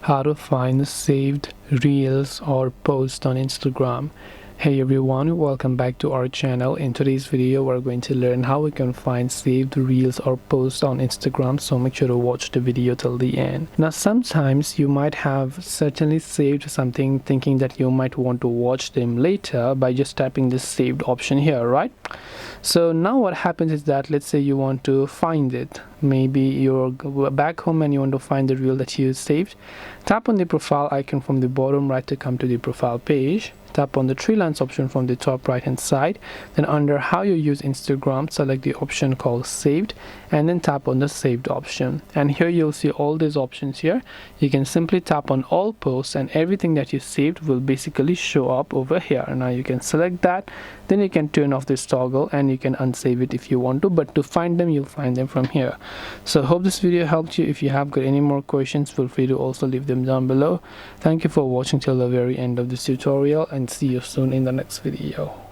how to find saved reels or posts on Instagram. Hey everyone, welcome back to our channel. In today's video we're going to learn how we can find saved reels or posts on Instagram, so make sure to watch the video till the end. Now sometimes you might have certainly saved something thinking that you might want to watch them later by just tapping this saved option here, right? So now what happens is that, let's say you want to find it, maybe you're back home and you want to find the reel that you saved. Tap on the profile icon from the bottom right to come to the profile page. Tap on the three lines option from the top right hand side. Then under how you use Instagram, select the option called saved and then tap on the saved option. And here you'll see all these options here. You can simply tap on all posts and everything that you saved will basically show up over here. Now you can select that, then you can turn off this toggle and you can unsave it if you want to, but to find them you'll find them from here. So hope this video helped you. If you have got any more questions, feel free to also leave them down below. Thank you for watching till the very end of this tutorial and see you soon in the next video.